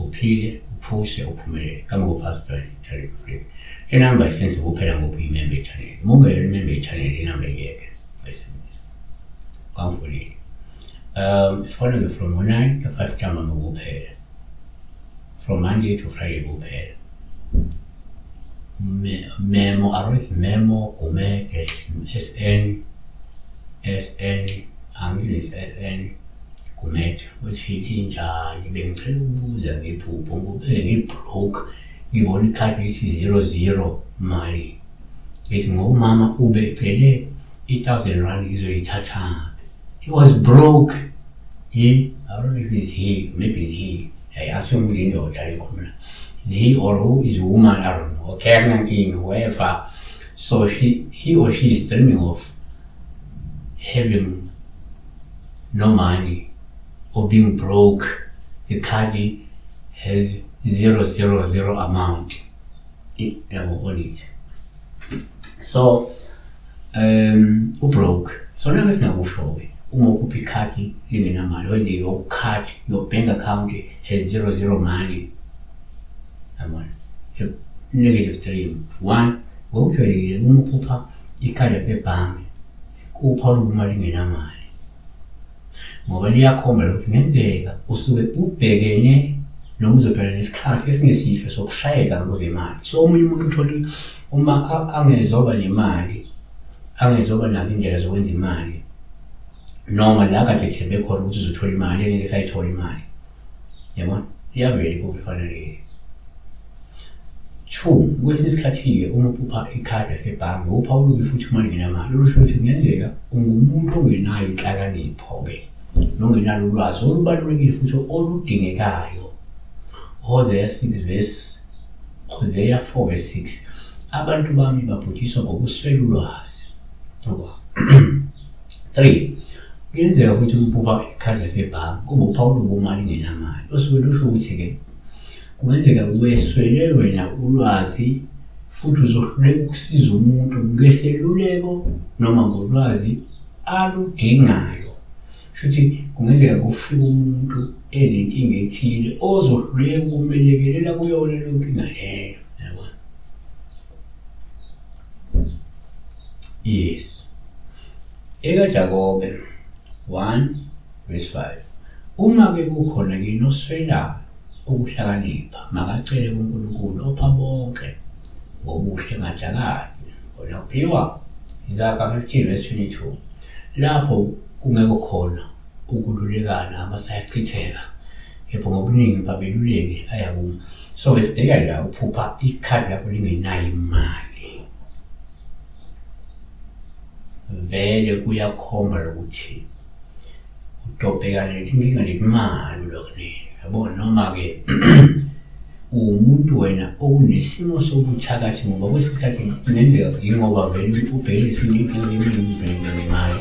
uphile, uphuse, uphumelele. Kama kupastor channel free. Le number isenze kuphela ngoba uyimember channel. Uma ungayimember channel le number ngeke bayisebenzise. Kwamfulile. Following from 9 to 5 time kuphela. From Monday to Friday kuphela. Memo, arroz memo, comer, SN, English SN, comet, ukuthi njani bengicela ukubuza ngephupho ngoba ngibroke ngibona ikhadi lithi 00 mali. Ngithi ngoba mama ubecele 1000 rand ngizoyithatha. He was broke. I don't know if it's he, maybe it's he. I assume we didn't know that is he or who is a woman, I don't know, okay, whoever. So he or she is dreaming of having no money or being broke. The card has 000 amount on it. So broke. So now it's not show. Uma ukhupha ikhadi lingenamali, when your card, your bank account has 00 money. So negative 3. 1, ngokujwayelekile uma ukhupha ikhadi lasebhange, kupha uma lingenamali. Ngoba liyakhomba ukuthi ngenzeka usuke ubhekene noma uzophela nesikhathi esingesihle sokushayeka ngezimali. So omunye umuntu uthola uma angezoba nemali, angezoba nazo indlela zokwenza imali. Noma la kade ethembe khona ukuthi uzothola imali ngeke sayithola imali. Yabona? Iyavela kufanele. 2, kwesinye isikhathi-ke uma uphupha ikhadi lasebhange upha ulubi futhi imali ngenamali. Olusho ukuthi kungenzeka ungumuntu ongenayo inhlakanipho-ke nongenalo ulwazi olubalulekile futhi oludingekayo. Hosea 6 verse Hosea 4 verse 6. Abantu bami babhujiswa ngokuswela ulwazi. 3, kuyenzeka futhi uphupha ikhadi lasebhange kube upha ulubi imali ngenamali. Osuke lusho ukuthi-ke kungenzeka weswele wena ulwazi futhi uzohluleka ukusiza umuntu ngeseluleko noma ngolwazi aludingayo. Futhi kungenzeka kufika umuntu enenkinga ethile ozohluleka ukumelekelela kuyona leyo nkinga leyo. Yabona? Yes. EkaJakobe 1 verse 5. Uma-ke kukhona kini oswelayo ukuhlakanipha, makacele kuNkulunkulu opha bonke ngobuhle ngajakade. Bona kuphiwa Isaka 15 verse 22. Lapho kungekho khona ukululekana abasayachitheka, kepha ngobuningi babeluleke ayakuma. So besibheka la uphupha ikhadi lakho lingenayo imali. Vele kuyakhomba ukuthi utobhekana nenkinga nemali lokho. Yabona, noma-ke umuntu wena okunesimo sobuthakathi ngoba kwesikhathi kungenzeka ingoba vele ubhekile isinto inkinga nemali.